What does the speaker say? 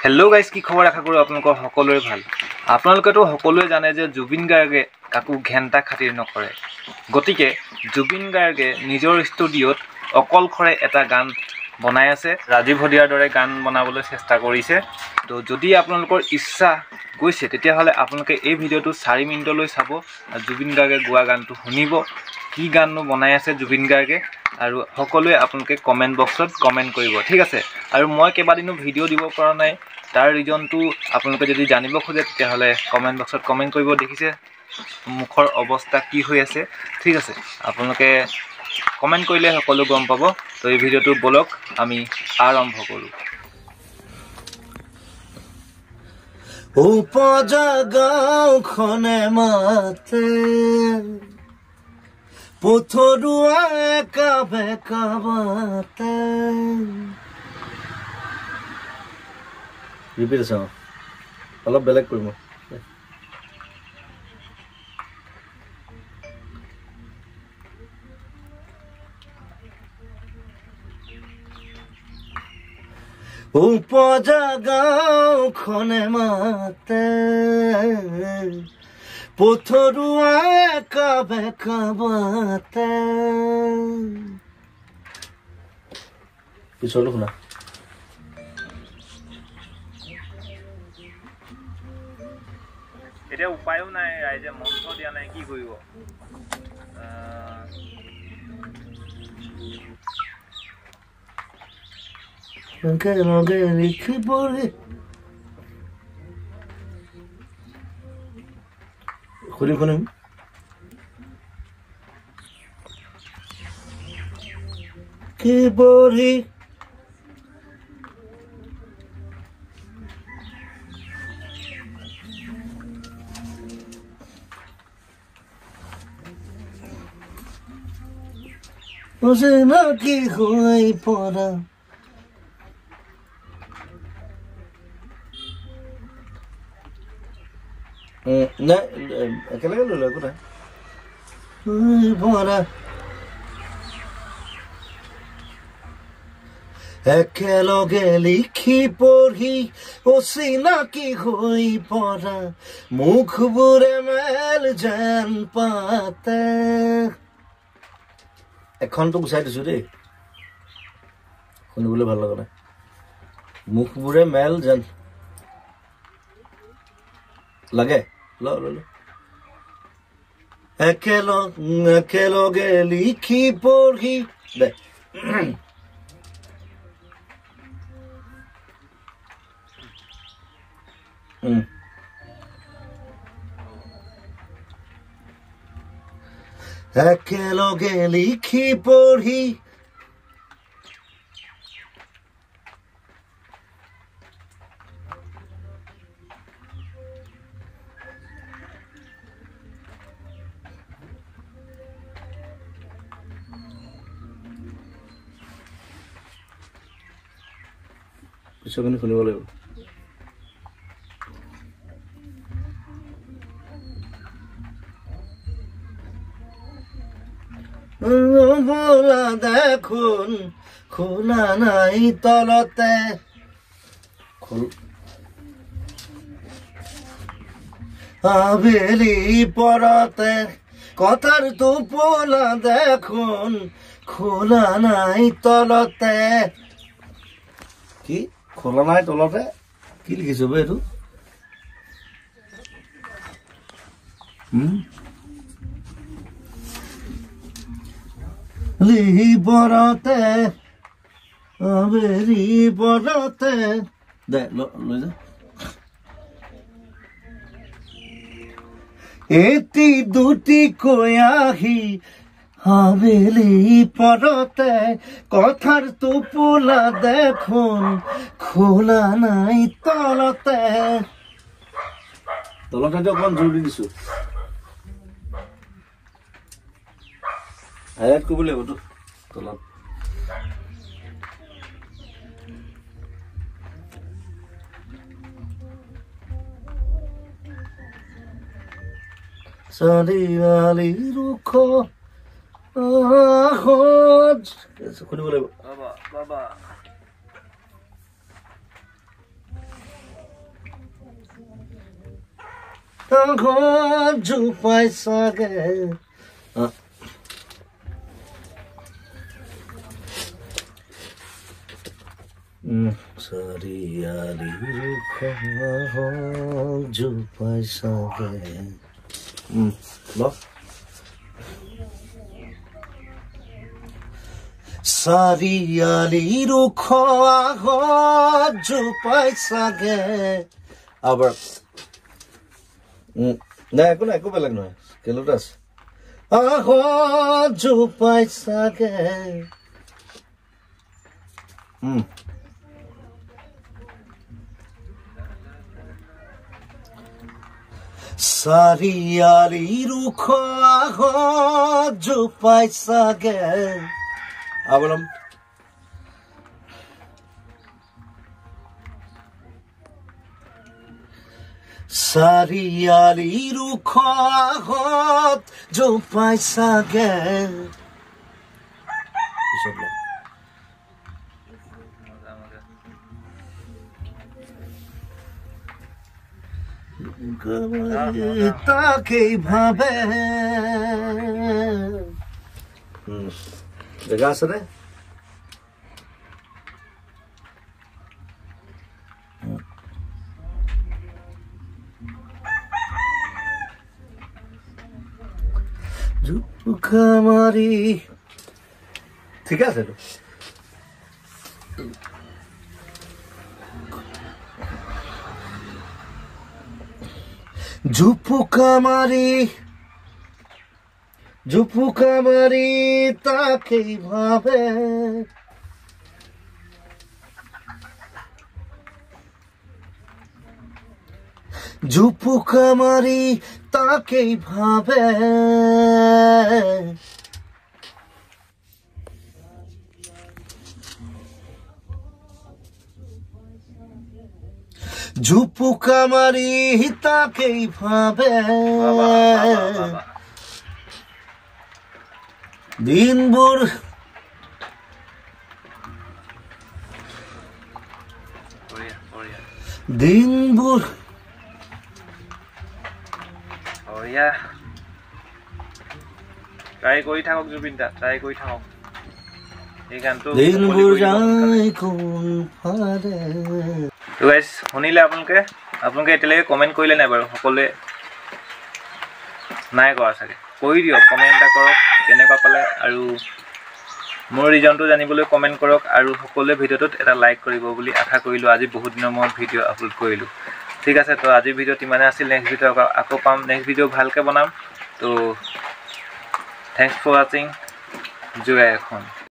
Hello guys की खबर आशा करूँ आपलोকৰ সকলোৰে ভাল। আপোনালোকেতো সকলোৱে জানে যে জুবিন গাৰ্গে কাকো ঘেন্টা খাতিৰ নকৰে। গতিকে জুবিন গাৰ্গে নিজৰ ষ্টুডিঅ'ত অকলখৰে এটা গান বনাই আছে। ৰাজীৱ হদিয়াৰ দৰে গান বনাবলৈ চেষ্টা কৰিছে। তো যদি আপোনালোকৰ ইচ্ছা গৈছে তেতিয়াহ'লে আপোনালোকে এই ভিডিঅ'টো 4 মিনিটলৈ চাব। জুবিন গাৰ্গে গোৱা গানটো শুনিব। কি গাননো বনাই আছে জুবিন গাৰ্গে আৰু সকলোৱে আপোনালোকে কমেন্ট বক্সত কমেন্ট কৰিব, ঠিক আছে। আৰু মই কেইবাদিনো ভিডিঅ' দিব পৰা নাই, তাৰ ৰিজনটো আপোনালোকে যদি জানিব খোজে তেতিয়াহ'লে কমেন্ট বক্সত কমেন্ট কৰিব। দেখিছে মুখৰ অৱস্থা কি হৈ আছে, ঠিক আছে। আপোনালোকে কমেন্ট কৰিলে সকলো গম পাব। তো এই ভিডিঅ'টো বলক আমি আৰম্ভ কৰোঁ। উপজাগাওঁখনে মাতে পথৰুৱা কাবে কাবাতে ৰিপিট আছে অলপ বেলেগ কৰিম। উপজাগাওঁখনে মাতে পথৰুৱা কাবে কাবাতে পিছলৈ শুনা। এতিয়া উপায়ো নাই, ৰাইজে মন্ত্ৰ দিয়া নাই, কি কৰিব। লগে লিখিব শুনিম শুনিম। কি বহি নাকি হৈ পৰা নাই একেলগে লৈ লয় একো নাই। পৰা একেলগে লিখি পঢ়ি অচিনাকি হৈ পৰা মুখবোৰে মেল যেন পাতে। এখনটো গুচাই দিছো দেই, শুনিবলৈ ভাল লগা নাই। মুখবোৰে মেল যেন লাগে একেলগে লিখি পঢ়ি দে একেলগে লিখি পঢ়ি পিছৰখিনি শুনিব লাগিব। বোলা দেখোন খোলা নাই তলতে আবেলি পৰতে কথাৰ টোপোলা দেখোন খোলা নাই তলতে। কি খোলা নাই তলতে কি লিখিছো বে এইটো? লিবৰতে আবেলি পৰতে দে লৈ যা। এটি দুটি কৈ আহি আবেলি পৰতে কথাৰ টোপোলা দেখোন খোলা নাই তলতে। তলতে অকমান জোৰ দি দিছো, হাইলাইট কৰিব লাগিবতো তলত। চাৰিআলি ৰুখ শুনিব লাগিব। আগত জোপাই চাগে চাৰিআলিৰ আগত জোপাই চাগে ল চাৰিআলিৰ আগত জোপাই চাগে আবার না একো নাই একো বেলেগ নহয় কেলোটা আছে আগত জোপাই চাগে চাৰিআলিৰ আগত জোপাই চাগে আবলম চাৰিআলিৰ আগত জোপাই চাগে তাকেই ভাবে জেগা আছে নে জুপুকা মাৰি ঠিক আছে জুপুকা মাৰি তাকেই ভাবে জুপুকা মাৰি তাকেই ভাবে জুপুকা মাৰি তাকেই ভাবে দিনবোৰ ট্ৰাই কৰি থাকক জুবিন দা ট্ৰাই কৰি থাকক এই গানটো দিনবোৰ যায় কোন ফালে তো গাইজ শুনিলে আপোনালোকে এতিয়ালৈকে কমেণ্ট কৰিলে নাই বাৰু সকলোৱে নাই কৰা চাগে কৰি দিয়ক কমেণ্ট এটা কৰক কেনেকুৱা পালে আৰু মোৰ ৰিজনটো জানিবলৈ কমেণ্ট কৰক আৰু সকলোৱে ভিডিঅ'টোত এটা লাইক কৰিব বুলি আশা কৰিলোঁ আজি বহুত দিনৰ মূৰত ভিডিঅ' আপলোড কৰিলোঁ ঠিক আছে তো আজিৰ ভিডিঅ'ত ইমানে আছিল নেক্সট ভিডিঅ' আকৌ পাম নেক্সট ভিডিঅ' ভালকৈ বনাম তো থ্যাংকস ফৰ ৱাচিং জয় এখন